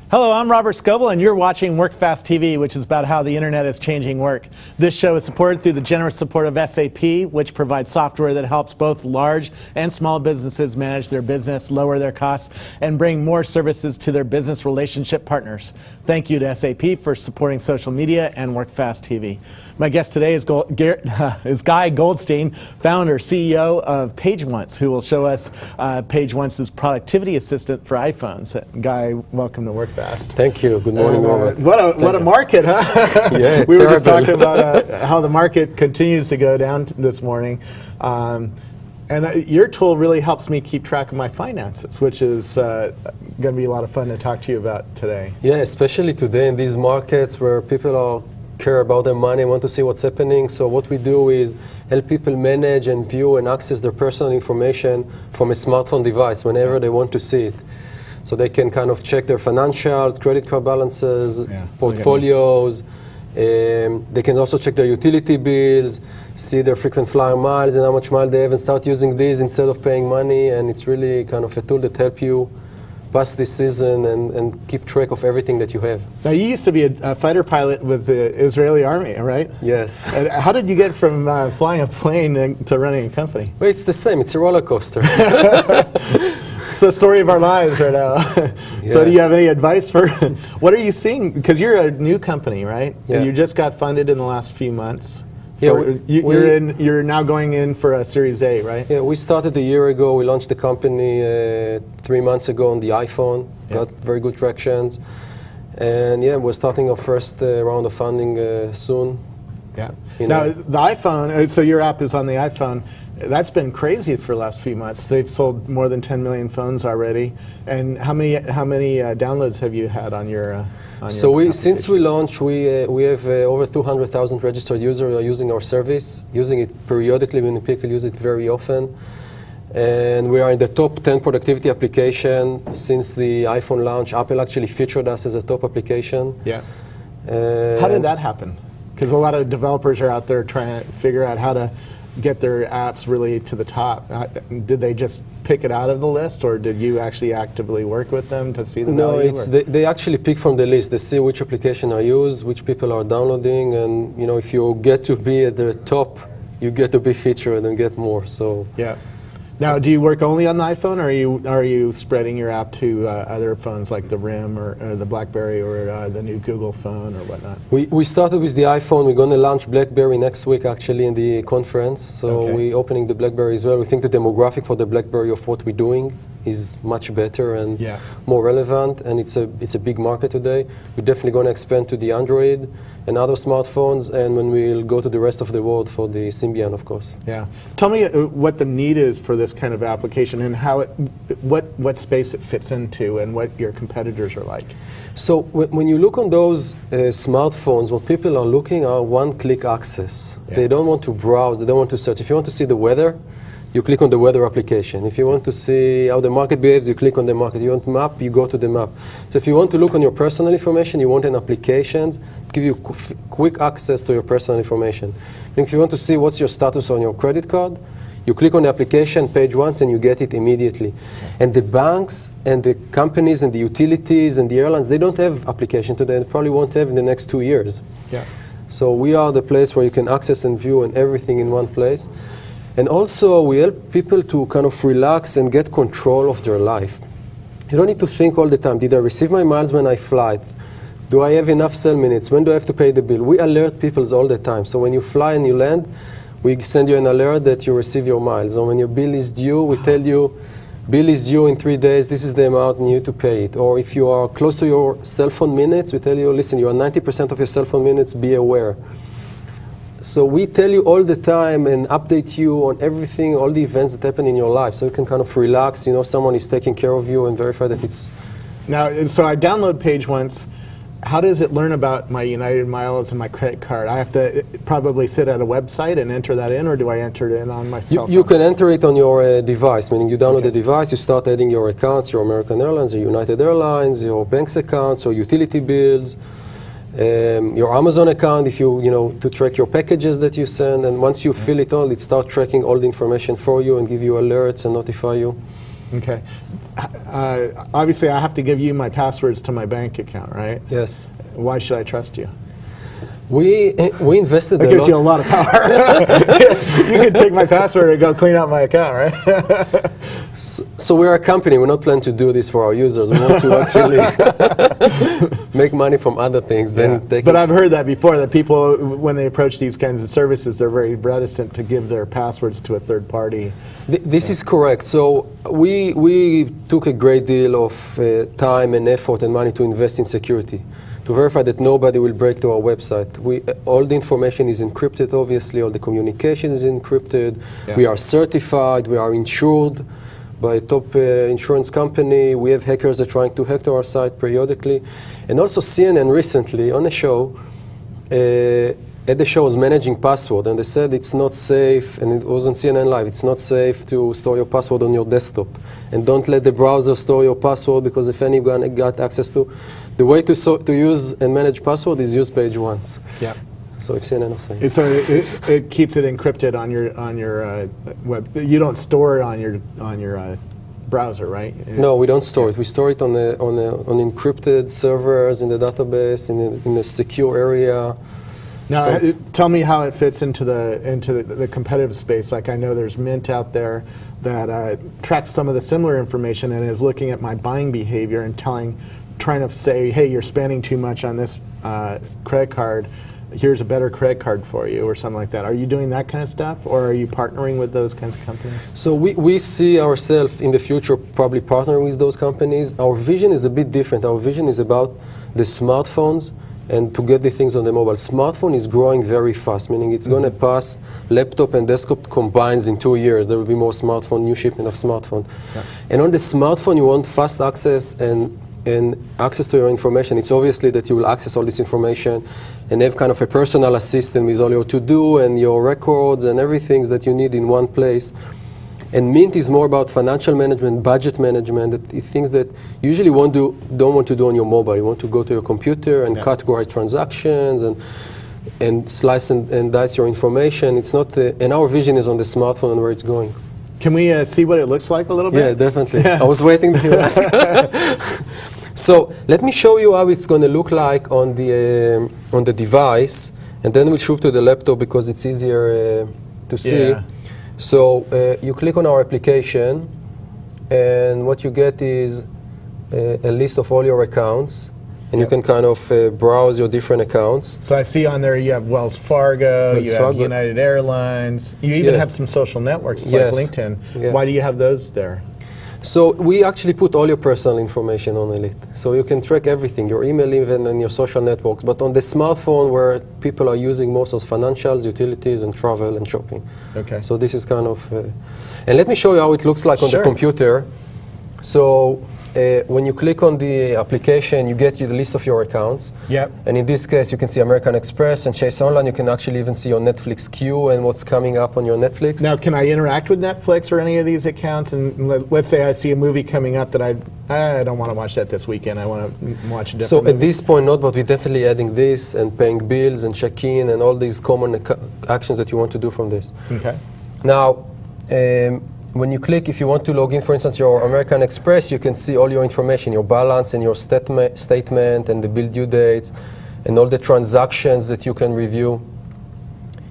Hello, I'm Robert Scoble, and you're watching WorkFast TV, which is about how the internet is changing work. This show is supported through the generous support of SAP, which provides software that helps both large and small businesses manage their business, lower their costs, and bring more services to their business relationship partners. Thank you to SAP for supporting social media and WorkFast TV. My guest today is Guy Goldstein, founder, CEO of PageOnce, who will show us PageOnce's productivity assistant for iPhones. Guy, welcome to WorkFast. Thank you. Good morning, Robert. What a market, huh? Yeah, we were just talking about how the market continues to go down this morning. And your tool really helps me keep track of my finances, which is going to be a lot of fun to talk to you about today. Yeah, especially today in these markets where people care about their money, want to see what's happening. So what we do is help people manage and view and access their personal information from a smartphone device whenever they want to see it. So they can kind of check their financials, credit card balances, portfolios. They can also check their utility bills, see their frequent flyer miles and how much miles they have, and start using these instead of paying money. And it's really kind of a tool that helps you pass this season and keep track of everything that you have. Now, you used to be a fighter pilot with the Israeli army, right? Yes. And how did you get from flying a plane to running a company? Well, it's the same. It's a roller coaster. It's the story of our lives right now. Yeah. So do you have any advice for, what are you seeing? Because you're a new company, right? Yeah. And you just got funded in the last few months. Yeah, you're now going in for a Series A, right? Yeah, we started a year ago. We launched the company 3 months ago on the iPhone. Got very good tractions. And yeah, we're starting our first round of funding soon. Yeah. Now, the iPhone, so your app is on the iPhone. That's been crazy for the last few months. They've sold more than 10 million phones already. And how many downloads have you had on your So since we launched, we have over 200,000 registered users who are using our service, using it periodically when people use it very often. And we are in the top 10 productivity application since the iPhone launch. Apple actually featured us as a top application. Yeah. How did that happen? Because a lot of developers are out there trying to figure out how to get their apps really to the top. Did they just pick it out of the list, or did you actually actively work with them to see the value? No, they actually pick from the list. They see which application are used, which people are downloading, and if you get to be at the top, you get to be featured and get more. So yeah. Now, do you work only on the iPhone, or are you spreading your app to other phones like the RIM or the BlackBerry or the new Google phone or whatnot? We started with the iPhone. We're going to launch BlackBerry next week, actually, in the conference. So we're opening the BlackBerry as well. We think the demographic for the BlackBerry of what we're doing is much better and more relevant, and it's a big market today. We're definitely going to expand to the Android and other smartphones, and when we'll go to the rest of the world for the Symbian, of course. Yeah. Tell me what the need is for this kind of application and how what space it fits into and what your competitors are like. So when you look on those smartphones, what people are looking are one-click access. Yeah. They don't want to browse, they don't want to search. If you want to see the weather, you click on the weather application. If you want to see how the market behaves, you click on the market. You want map, you go to the map. So if you want to look on your personal information, you want an application to give you quick access to your personal information. And if you want to see what's your status on your credit card, you click on the application, PageOnce, and you get it immediately. And the banks and the companies and the utilities and the airlines, they don't have application today and probably won't have in the next 2 years. Yeah. So we are the place where you can access and view and everything in one place. And also, we help people to kind of relax and get control of their life. You don't need to think all the time, did I receive my miles when I fly? Do I have enough cell minutes? When do I have to pay the bill? We alert people all the time. So when you fly and you land, we send you an alert that you receive your miles. And when your bill is due, we tell you, bill is due in 3 days, this is the amount and you need to pay it. Or if you are close to your cell phone minutes, we tell you, listen, you are 90% of your cell phone minutes, be aware. So we tell you all the time and update you on everything, all the events that happen in your life. So you can kind of relax, someone is taking care of you and verify that it's... Now, so I download PageOnce. How does it learn about my United Miles and my credit card? I have to probably sit at a website and enter that in, or do I enter it in on my cell phone? You can enter it on your device, meaning you download the device, you start adding your accounts, your American Airlines, your United Airlines, your bank's accounts, or utility bills. your Amazon account, if to track your packages that you send, and once you fill it all, it starts tracking all the information for you and give you alerts and notify you. Okay. Obviously, I have to give you my passwords to my bank account, right? Yes. Why should I trust you? We invested That gives you a lot of power. You can take my password and go clean out my account, right? So we're a company. We're not planning to do this for our users. We want to actually make money from other things. But I've heard that before, that people, when they approach these kinds of services, they're very reticent to give their passwords to a third party. This is correct. So we took a great deal of time and effort and money to invest in security, to verify that nobody will break to our website. All the information is encrypted, obviously. All the communication is encrypted. Yeah. We are certified. We are insured by a top insurance company. We have hackers that are trying to hack to our site periodically. And also CNN recently, on a show, at the show was managing password, and they said it's not safe, and it was on CNN Live, it's not safe to store your password on your desktop. And don't let the browser store your password, because if anyone got access to, the way to use and manage password is use PageOnce. Yeah. So if CNN is saying. So it keeps it encrypted on your web. You don't store it on your browser, right? No, we don't store it. We store it on encrypted servers in the database in a secure area. Now, tell me how it fits into the competitive space. Like, I know there's Mint out there that tracks some of the similar information and is looking at my buying behavior and trying to say, hey, you're spending too much on this credit card. Here's a better credit card for you, or something like that. Are you doing that kind of stuff, or are you partnering with those kinds of companies? So we see ourselves in the future probably partnering with those companies. Our vision is a bit different. Our vision is about the smartphones and to get the things on the mobile. Smartphone is growing very fast, meaning it's going to pass laptop and desktop combines in 2 years. There will be more smartphone, new shipment of smartphone. Yeah. And on the smartphone, you want fast access and access to your information. It's obviously that you will access all this information and have kind of a personal assistant with all your to-do and your records and everything that you need in one place. And Mint is more about financial management, budget management, things that you usually don't want to do on your mobile. You want to go to your computer and categorize transactions and slice and dice your information. It's not, and our vision is on the smartphone and where it's going. Can we see what it looks like a little bit? Yeah, definitely. I was waiting to ask. So let me show you how it's going to look like on the device, and then we'll shoot to the laptop because it's easier to see. Yeah. So you click on our application, and what you get is a list of all your accounts, and you can kind of browse your different accounts. So I see on there you have Wells Fargo, you have United Airlines, you even have some social networks like LinkedIn. Yeah. Why do you have those there? So we actually put all your personal information on Elite. So you can track everything, your email even and your social networks. But on the smartphone where people are using most of financials, utilities, and travel and shopping. Okay. So this is kind of... and let me show you how it looks like on the computer. So when you click on the application, you get the list of your accounts. Yep. And in this case, you can see American Express and Chase Online. You can actually even see your Netflix queue and what's coming up on your Netflix. Now, can I interact with Netflix or any of these accounts? And let's say I see a movie coming up that I don't want to watch that this weekend. I want to watch a different movie. At this point, not, but we're definitely adding this and paying bills and check-in and all these common actions that you want to do from this. Okay. Now, when you click, if you want to log in, for instance, your American Express, you can see all your information, your balance and your statement and the bill due dates and all the transactions that you can review.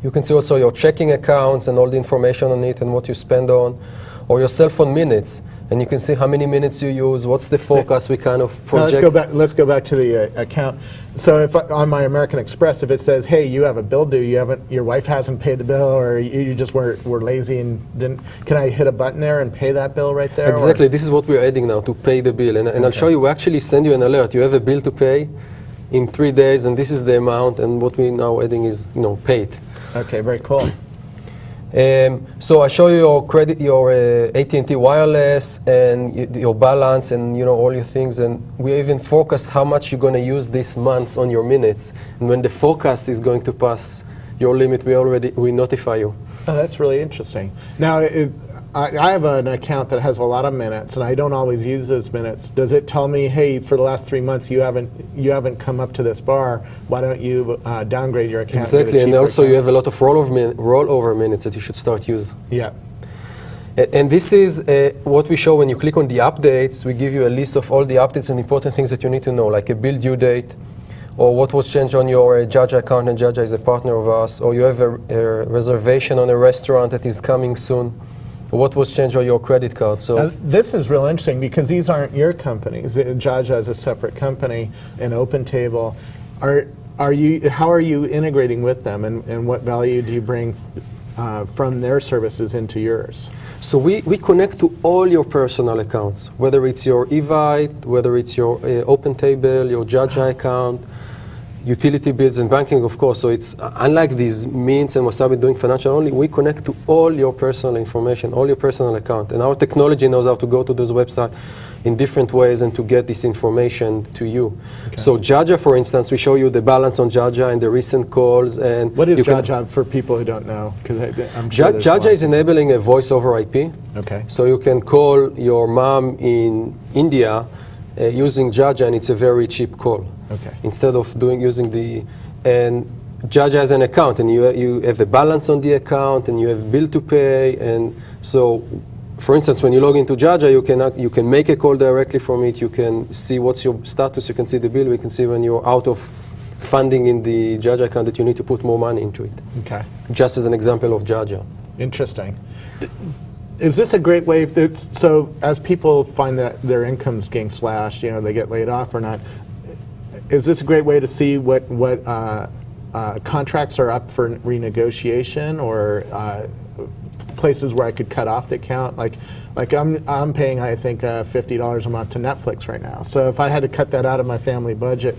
You can see also your checking accounts and all the information on it and what you spend on, or your cell phone minutes. And you can see how many minutes you use, what's the forecast we kind of project. Let's go back to the account. So if on my American Express, if it says, hey, you have a bill due, your wife hasn't paid the bill, or you just were lazy and didn't, can I hit a button there and pay that bill right there? Exactly, this is what we're adding now, to pay the bill. And I'll show you, we actually send you an alert. You have a bill to pay in 3 days, and this is the amount, and what we're now adding is, paid. Okay, very cool. So I show you your AT&T wireless and your balance and all your things, and we even forecast how much you're going to use this month on your minutes. And when the forecast is going to pass your limit, we notify you. Oh, that's really interesting. Now, I have an account that has a lot of minutes, and I don't always use those minutes. Does it tell me, hey, for the last 3 months you haven't come up to this bar? Why don't you downgrade your account? Exactly, and also you have a lot of rollover minutes that you should start using. Yeah. And this is what we show when you click on the updates. We give you a list of all the updates and important things that you need to know, like a bill due date, or what was changed on your Jaja account, and Jaja is a partner of us, or you have a reservation on a restaurant that is coming soon, or what was changed on your credit card. So this is real interesting because these aren't your companies. Jaja is a separate company, and OpenTable. How are you integrating with them, and what value do you bring from their services into yours? So we connect to all your personal accounts, whether it's your Evite, whether it's your OpenTable, your Jaja account, utility bills and banking, of course. So it's unlike these Mints and Wasabi doing financial only, we connect to all your personal information, all your personal account. And our technology knows how to go to those websites in different ways and to get this information to you. Okay. So Jaja, for instance, we show you the balance on Jaja and the recent calls. And what is Jaja for people who don't know? I'm sure Jaja is enabling a voice over IP. Okay. So you can call your mom in India using Jaja, and it's a very cheap call. Okay. Instead of using the, and Jaja has an account, and you have a balance on the account, and you have bill to pay, and so, for instance, when you log into Jaja, you can make a call directly from it. You can see what's your status. You can see the bill. We can see when you're out of funding in the Jaja account that you need to put more money into it. Okay. Just as an example of Jaja. Interesting. Is this a great way? So as people find that their income's getting slashed, they get laid off or not. Is this a great way to see what contracts are up for renegotiation, or places where I could cut off the account? Like I'm paying, I think, $50 a month to Netflix right now. So if I had to cut that out of my family budget,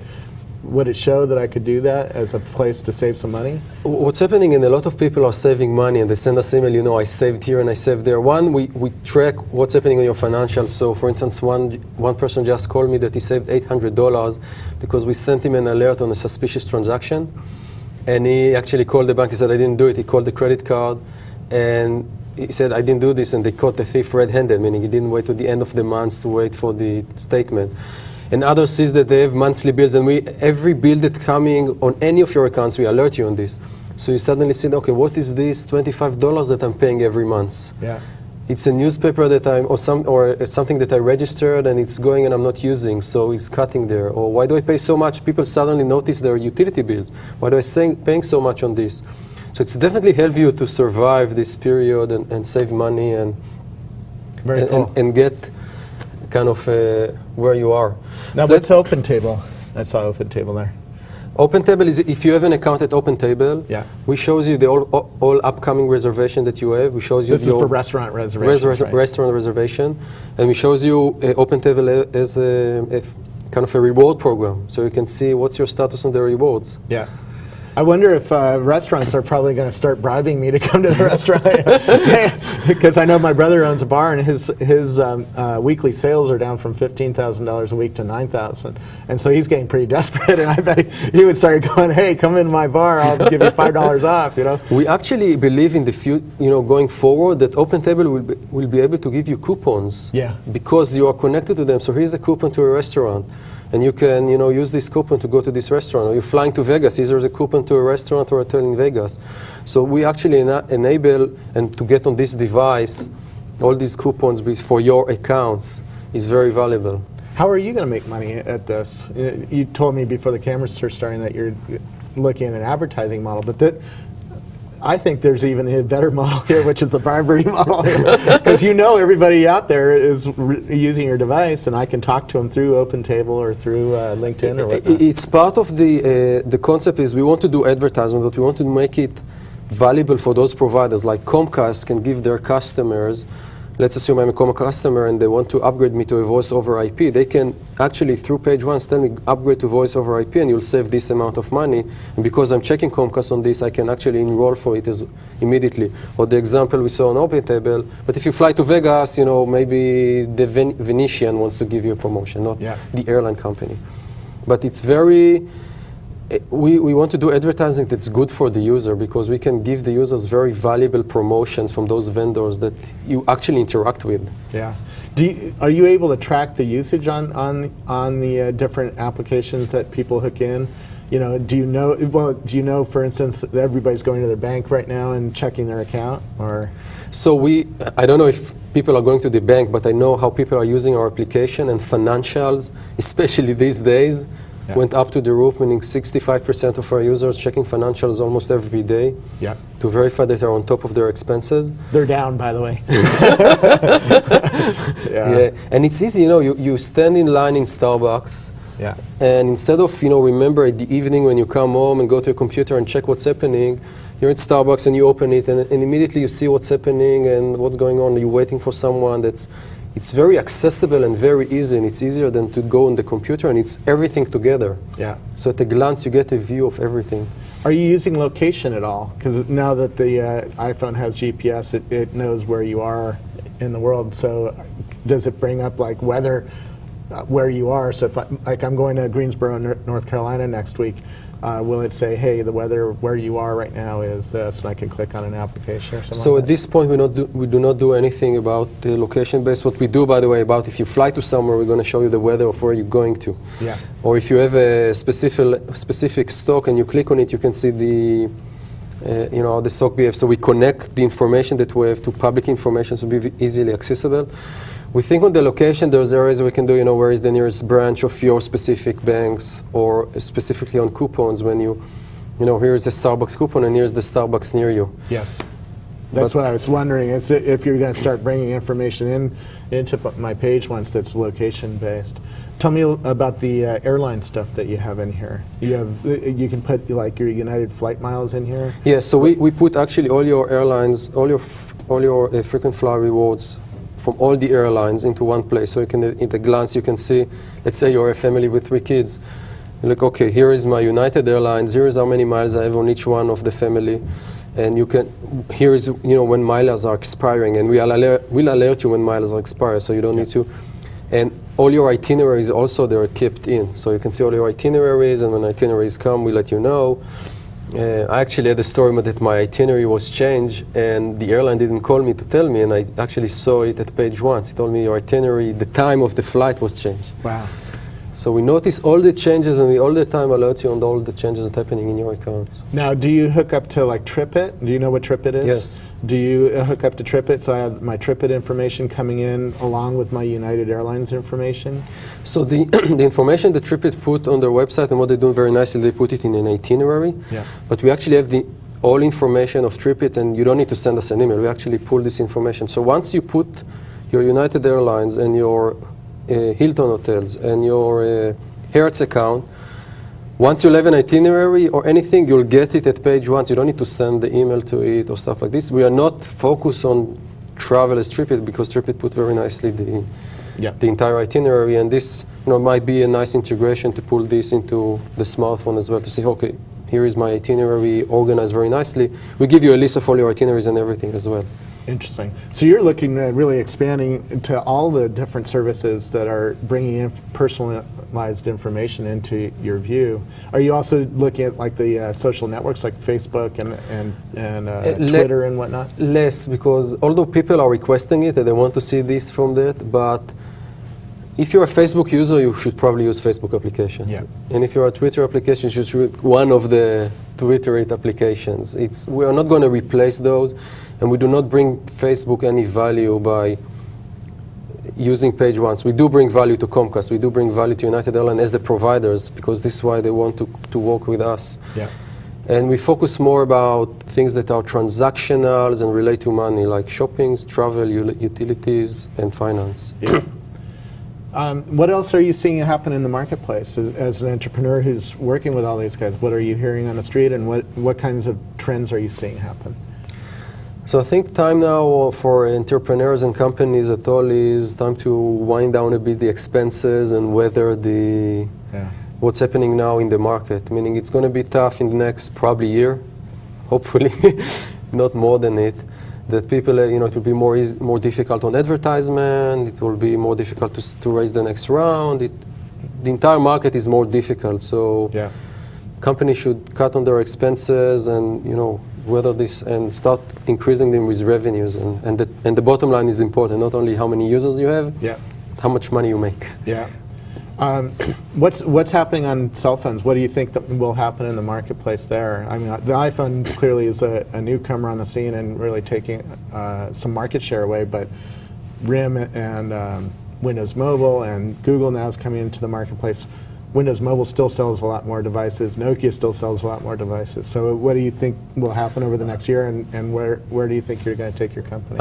would it show that I could do that as a place to save some money? What's happening, and a lot of people are saving money, and they send us email, I saved here and I saved there. One, we track what's happening on your financials. So for instance, one person just called me that he saved $800 because we sent him an alert on a suspicious transaction. And he actually called the bank. He said, I didn't do it. He called the credit card, and he said, I didn't do this, and they caught the thief red-handed, meaning he didn't wait to the end of the month to wait for the statement. And others sees that they have monthly bills, and every bill that's coming on any of your accounts, we alert you on this. So you suddenly see, okay, what is this $25 that I'm paying every month? Yeah. It's a newspaper that or something that I registered and it's going and I'm not using, so it's cutting there. Or why do I pay so much? People suddenly notice their utility bills. Why do I paying so much on this? So it's definitely help you to survive this period and save money and Very cool. and get kind of where you are. Now, what's OpenTable? I saw OpenTable there. OpenTable is, if you have an account at OpenTable, yeah, we shows you the all upcoming reservation that you have. We shows you this is for restaurant reservations, right? Restaurant reservation, and we shows you OpenTable as a kind of a reward program, so you can see what's your status on the rewards. Yeah. I wonder if restaurants are probably going to start bribing me to come to the restaurant, because I know my brother owns a bar, and his weekly sales are down from $15,000 a week to $9,000, and so he's getting pretty desperate. And I bet he would start going, "Hey, come into my bar, I'll give you $5 off." We actually believe in the future, going forward, that OpenTable will be able to give you coupons. Yeah. Because you are connected to them. So here's a coupon to a restaurant. And you can, use this coupon to go to this restaurant. Or you're flying to Vegas, there's a coupon to a restaurant or hotel in Vegas. So we actually enable, and to get on this device, all these coupons for your accounts is very valuable. How are you going to make money at this? You told me before the cameras are starting that you're looking at an advertising model, but I think there's even a better model here, which is the bribery model here. Because everybody out there is using your device, and I can talk to them through OpenTable or through LinkedIn or whatnot. It's part of the concept is we want to do advertisement, but we want to make it valuable for those providers. Like Comcast can give their customers, let's assume I'm a Comcast customer and they want to upgrade me to a voice over IP. They can actually, through PageOnce, tell me upgrade to voice over IP and you'll save this amount of money. And because I'm checking Comcast on this, I can actually enroll for it immediately. Or the example we saw on OpenTable. But if you fly to Vegas, maybe the Venetian wants to give you a promotion, not the airline company. But it's very We want to do advertising that's good for the user, because we can give the users very valuable promotions from those vendors that you actually interact with. Yeah. Are you able to track the usage on the different applications that people hook in? You know, do you know, for instance, that everybody's going to their bank right now and checking their account, or? So I don't know if people are going to the bank, but I know how people are using our application, and financials, especially these days, went up to the roof, meaning 65% of our users checking financials almost every day to verify that they're on top of their expenses. They're down, by the way. Yeah, and it's easy, you know, you stand in line in Starbucks, and instead of, you know, remember at the evening when you come home and go to your computer and check what's happening, you're at Starbucks and you open it and immediately you see what's happening and what's going on. You're waiting for someone. It's very accessible and very easy, and it's easier than to go on the computer, and it's everything together. Yeah. So at a glance, you get a view of everything. Are you using location at all? Because now that the iPhone has GPS, it knows where you are in the world. So does it bring up like weather where you are? So if I'm going to Greensboro, North Carolina next week, will it say, hey, the weather where you are right now is this, and I can click on an application or something? So like at this point, we do not do anything about the location-based. What we do, by the way, about if you fly to somewhere, we're going to show you the weather of where you're going to. Yeah. Or if you have a specific stock and you click on it, you can see the you know, how the stock behaves. So we connect the information that we have to public information to be easily accessible. We think on the location, there's areas we can do, you know, where is the nearest branch of your specific banks, or specifically on coupons when you know, here's a Starbucks coupon and here's the Starbucks near you. Yes. That's what I was wondering, is if you're going to start bringing information into my PageOnce that's location-based. Tell me about the airline stuff that you have in here. You can put like your United flight miles in here? Yeah, so we put actually all your airlines, all your frequent flyer rewards from all the airlines into one place. So you can, at a glance, you can see, let's say you're a family with 3 kids. You look, okay, here is my United Airlines, here is how many miles I have on each one of the family. And you can, here is, you know, when miles are expiring, and we'll alert you when miles are expired, so you don't need to. And all your itineraries also, they're kept in. So you can see all your itineraries, and when itineraries come, we let you know. I actually had a story that my itinerary was changed, and the airline didn't call me to tell me, and I actually saw it at PageOnce. It told me your itinerary, the time of the flight was changed. Wow. So we notice all the changes, and we all the time alert you on all the changes that are happening in your accounts. Now, do you hook up to like TripIt? Do you know what TripIt is? Yes. Do you hook up to TripIt, so I have my TripIt information coming in along with my United Airlines information? So the information that TripIt put on their website, and what they do very nicely, they put it in an itinerary. Yeah. But we actually have all information of TripIt, and you don't need to send us an email. We actually pull this information. So once you put your United Airlines and your Hilton hotels and your Hertz account, once you'll have an itinerary or anything, you'll get it at PageOnce. You don't need to send the email to it or stuff like this. We are not focused on travel as TripIt, because TripIt put very nicely the entire itinerary, and this, you know, might be a nice integration to pull this into the smartphone as well, to say, okay, here is my itinerary organized very nicely. We give you a list of all your itineraries and everything as well. Interesting. So you're looking at really expanding to all the different services that are bringing in personalized information into your view. Are you also looking at like the social networks like Facebook and Twitter and whatnot? Less, because although people are requesting it and they want to see this from that, but if you're a Facebook user, you should probably use Facebook application. Yeah. And if you're a Twitter application, you should use one of the Twitter applications. We are not going to replace those, and we do not bring Facebook any value by using PageOnce. We do bring value to Comcast. We do bring value to United Airlines as the providers, because this is why they want to work with us. Yeah. And we focus more about things that are transactional and relate to money, like shopping, travel, utilities, and finance. Yeah. What else are you seeing happen in the marketplace as an entrepreneur who's working with all these guys? What are you hearing on the street, and what kinds of trends are you seeing happen? So I think time now for entrepreneurs and companies at all is time to wind down a bit the expenses and weather what's happening now in the market. Meaning it's going to be tough in the next probably year, hopefully, not more than it. That people, it will be more difficult on advertisement. It will be more difficult to raise the next round. The entire market is more difficult. So companies should cut on their expenses and whether this and start increasing them with revenues, and the bottom line is important, not only how many users you have, Yeah. how much money you make. Yeah. What's happening on cell phones? What do you think that will happen in the marketplace there? I mean, the iPhone clearly is a newcomer on the scene and really taking some market share away, but RIM and Windows Mobile and Google now is coming into the marketplace. Windows Mobile still sells a lot more devices. Nokia still sells a lot more devices. So what do you think will happen over the next year, and where do you think you're going to take your company?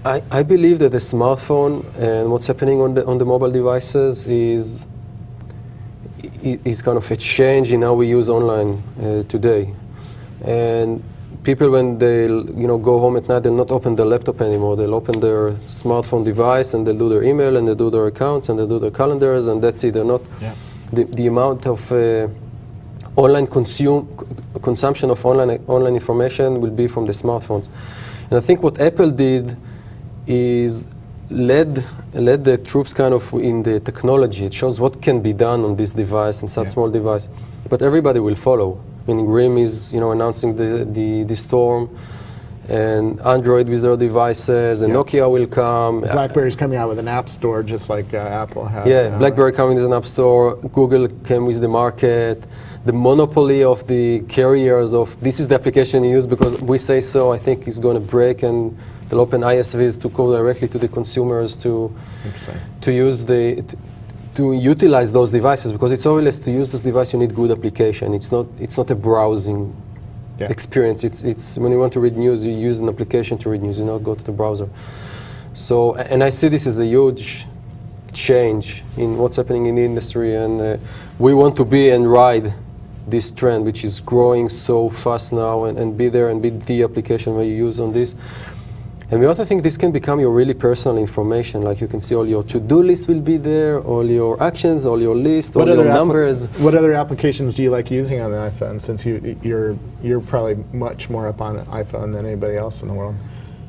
I believe that the smartphone and what's happening on the mobile devices is kind of a change in how we use online today. And people, when they go home at night, they'll not open their laptop anymore. They'll open their smartphone device and they'll do their email and they'll do their accounts and they'll do their calendars, and that's it. They're not. Yeah. The amount of online consumption of online information will be from the smartphones. And I think what Apple did is led the troops kind of in the technology. It shows what can be done on this device and such small device. But everybody will follow. Meaning RIM is announcing the storm, and Android with their devices, and Nokia will come. BlackBerry's coming out with an app store just like Apple has. Yeah, now. BlackBerry coming with an app store. Google came with the market. The monopoly of the carriers of this is the application you use because we say so, I think is going to break, and they'll open ISVs to go directly to the consumers to use to utilize those devices, because it's obvious to use this device you need good application. It's not a browsing experience. It's when you want to read news, you use an application to read news. You not go to the browser. So, and I see this as a huge change in what's happening in the industry, and we want to be and ride this trend, which is growing so fast now, and be there and be the application where you use on this. And we also think this can become your really personal information. Like you can see all your to-do list will be there, all your actions, all your list, all your numbers. What other applications do you like using on the iPhone, since you're probably much more up on an iPhone than anybody else in the world?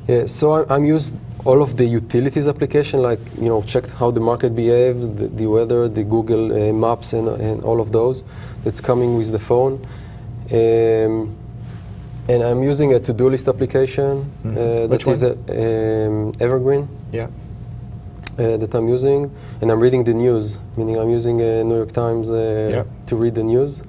Yeah, so I'm used all of the utilities application, like checked how the market behaves, the weather, the Google Maps, and all of those. That's coming with the phone. And I'm using a to-do list application that is Evergreen. Yeah. That I'm using, and I'm reading the news. Meaning I'm using New York Times to read the news.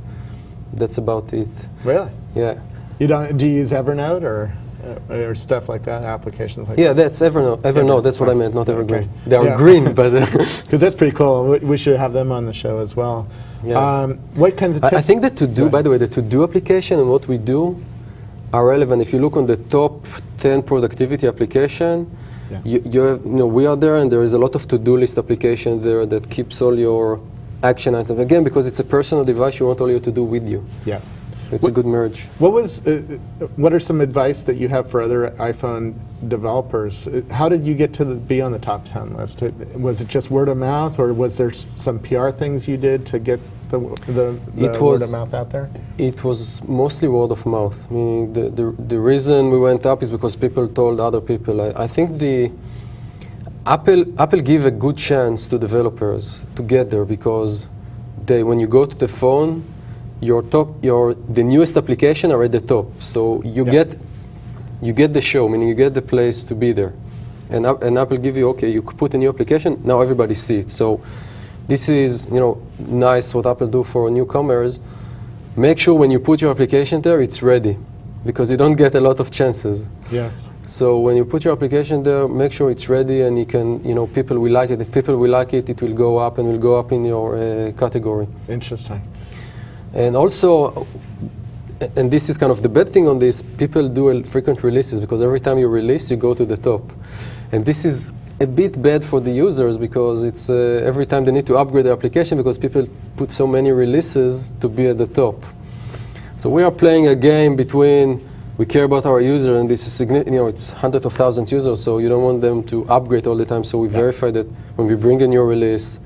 That's about it. Really? Yeah. Do you use Evernote or stuff like that? Applications like that? Yeah, that's Evernote. Evernote. That's what I meant, not Evergreen. Okay. They are green, but because that's pretty cool. We should have them on the show as well. Yeah. What kinds of tips? I think the to-do, by the way, the to-do application and what we do are relevant. If you look on the top 10 productivity application, we are there, and there is a lot of to-do list application there that keeps all your action items. Again, because it's a personal device, you want all your to-do with you. Yeah. It's a good merge. What are some advice that you have for other iPhone developers? How did you get to be on the top 10 list? Was it just word of mouth, or was there some PR things you did to get the word of mouth out there? It was mostly word of mouth. Meaning the reason we went up is because people told other people. I think Apple give a good chance to developers to get there, because when you go to the phone, the newest application are at the top. So you get the show, meaning you get the place to be there. And Apple give you, okay, you put a new application, now everybody see it. So this is nice what Apple do for newcomers. Make sure when you put your application there, it's ready, because you don't get a lot of chances. Yes. So when you put your application there, make sure it's ready, and you can, people will like it. If people will like it, it will go up, and will go up in your category. Interesting. And also, and this is kind of the bad thing on this, people do frequent releases, because every time you release, you go to the top. And this is a bit bad for the users, because it's every time they need to upgrade their application, because people put so many releases to be at the top. So we are playing a game between, we care about our user, and this is it's hundreds of thousands of users, so you don't want them to upgrade all the time. So we verify that when we bring a new release,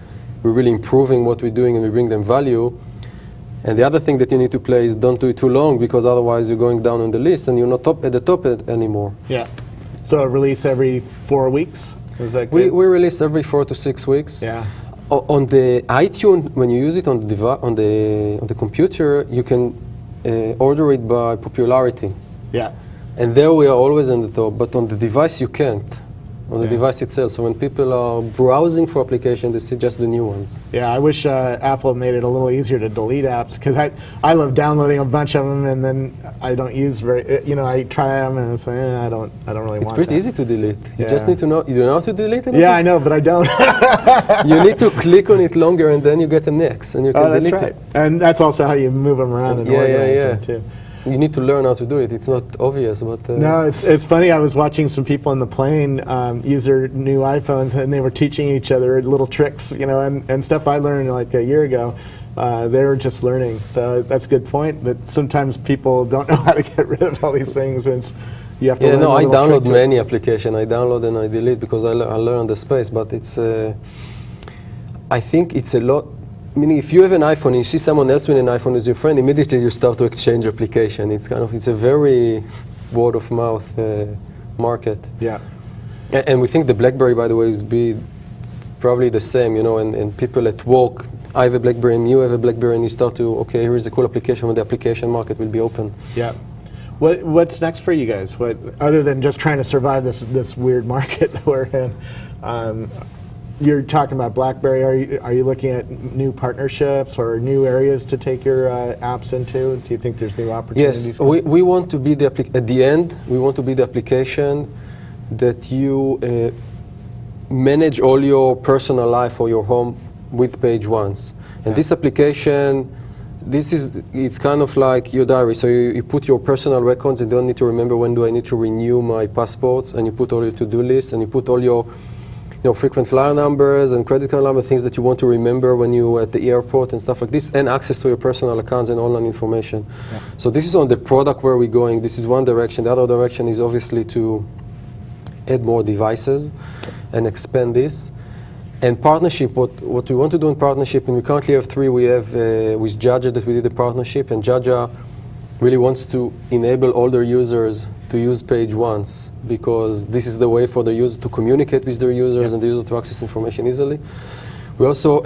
we're really improving what we're doing, and we bring them value. And the other thing that you need to play is don't do it too long, because otherwise you're going down on the list and you're not at the top anymore. Yeah. So a release every 4 weeks? Is that We good? release every 4 to 6 weeks. Yeah. On the iTunes, when you use it on the computer, you can order it by popularity. Yeah. And there we are always on the top, but on the device you can't. On the device itself. So when people are browsing for applications, they see just the new ones. Yeah, I wish Apple made it a little easier to delete apps, because I love downloading a bunch of them and then I don't use I try them and say, I don't really want It's pretty easy to delete. You just need to know. You don't know how to delete it? Yeah, I know, but I don't. You need to click on it longer and then you get a next and you can delete that's right. it. And that's also how you move them around and organize them too. You need to learn how to do it. It's not obvious, but... No, it's funny. I was watching some people on the plane use their new iPhones, and they were teaching each other little tricks, and stuff I learned like a year ago. They were just learning. So that's a good point, that sometimes people don't know how to get rid of all these things. And you have to learn I download many applications. I download and I delete because I learn the space, but it's... I think it's a lot... Meaning, if you have an iPhone and you see someone else with an iPhone as your friend, immediately you start to exchange application. It's a very word of mouth market. Yeah. And we think the BlackBerry, by the way, would be probably the same, and people at work, I have a BlackBerry and you have a BlackBerry, and you start to, okay, here's a cool application when the application market will be open. Yeah. What's next for you guys? Other than just trying to survive this weird market that we're in? You're talking about BlackBerry. Are you looking at new partnerships or new areas to take your apps into? Do you think there's new opportunities? Yes, we want to be at the end. We want to be the application that you manage all your personal life or your home with PageOnce. And this application, it's kind of like your diary. So you put your personal records. You don't need to remember when do I need to renew my passports, and you put all your to-do lists, and you put all your frequent flyer numbers and credit card numbers, things that you want to remember when you're at the airport and stuff like this, and access to your personal accounts and online information. Yeah. So this is on the product where we're going. This is one direction. The other direction is obviously to add more devices and expand this. And partnership, what we want to do in partnership, and we currently have 3. We have with Jaja that we did a partnership, and Jaja really wants to enable all their users to use PageOnce, because this is the way for the user to communicate with their users and the user to access information easily. We also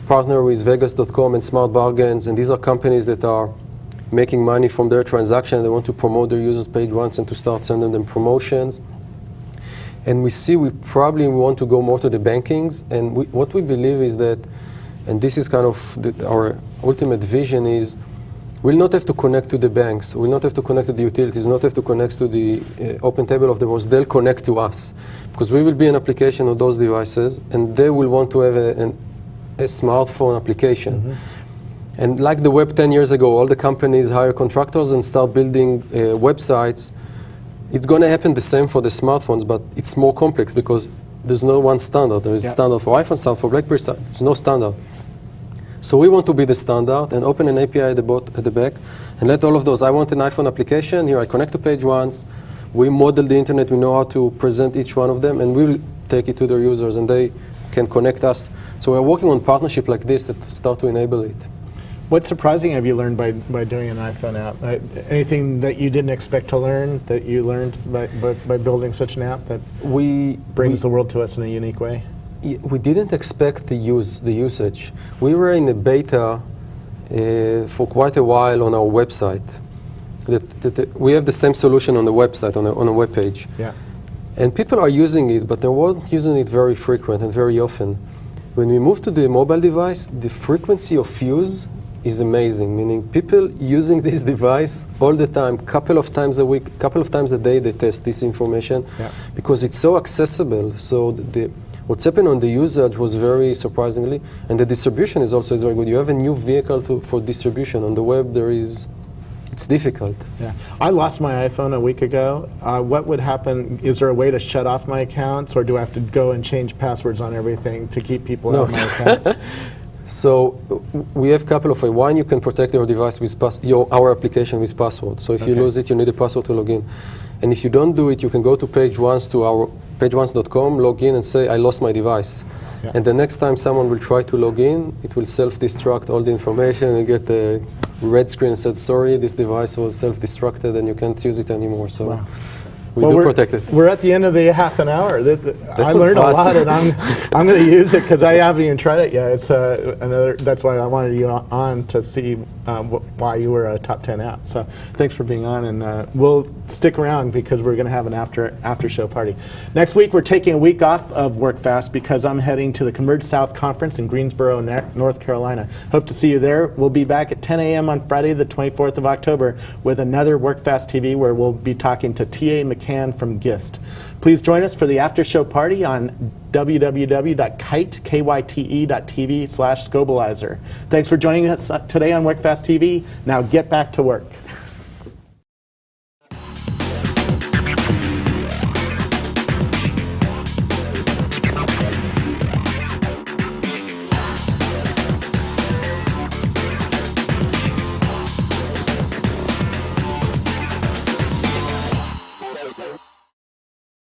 partner with Vegas.com and Smart Bargains, and these are companies that are making money from their transaction. They want to promote their users PageOnce and to start sending them promotions. And we probably want to go more to the bankings, and what we believe is that, and this is kind of our ultimate vision is, we'll not have to connect to the banks. We'll not have to connect to the utilities. We'll not have to connect to the open table of the world. They'll connect to us, because we will be an application on those devices, and they will want to have a smartphone application. Mm-hmm. And like the web 10 years ago, all the companies hire contractors and start building websites. It's going to happen the same for the smartphones, but it's more complex because there's no one standard. There is a standard for iPhone, standard for BlackBerry. There's no standard. So we want to be the standard and open an API at the back and let all of those. I want an iPhone application. Here I connect to PageOnce. We model the internet. We know how to present each one of them, and we will take it to their users, and they can connect us. So we're working on partnership like this that start to enable it. What surprising have you learned by doing an iPhone app? Anything that you didn't expect to learn that you learned by building such an app that brings the world to us in a unique way? We didn't expect the usage. We were in a beta for quite a while on our website. We have the same solution on the website, on a web page. Yeah. And people are using it, but they weren't using it very frequent and very often. When we moved to the mobile device, the frequency of use is amazing, meaning people using this device all the time, couple of times a week, couple of times a day, they test this information because it's so accessible. So what's happened on the usage was very surprisingly, and the distribution is also very good. You have a new vehicle for distribution. On the web, it's difficult. Yeah, I lost my iPhone a week ago. What would happen? Is there a way to shut off my accounts, or do I have to go and change passwords on everything to keep people out of my accounts? So we have a couple of ways. One, you can protect your device with our application with password. So if you lose it, you need a password to log in. And if you don't do it, you can go to PageOnce, to our PageOnce.com, log in and say, I lost my device. Yeah. And the next time someone will try to log in, it will self-destruct all the information and get a red screen and said, sorry, this device was self-destructed and you can't use it anymore. So We do protect it. We're at the end of the half an hour. I was learned a fast. lot, and I'm going to use it because I haven't even tried it yet. It's that's why I wanted you on to see why you were a top 10 app. So thanks for being on, and we'll stick around because we're going to have an after show party. Next week we're taking a week off of WorkFast because I'm heading to the Converge South Conference in Greensboro, North Carolina. Hope to see you there. We'll be back at 10 a.m. on Friday, the 24th of October, with another WorkFast TV where we'll be talking to T.A. McCann from GIST. Please join us for the after show party on www.kyte.tv/Scobalizer. Thanks for joining us today on WorkFast TV. Now get back to work.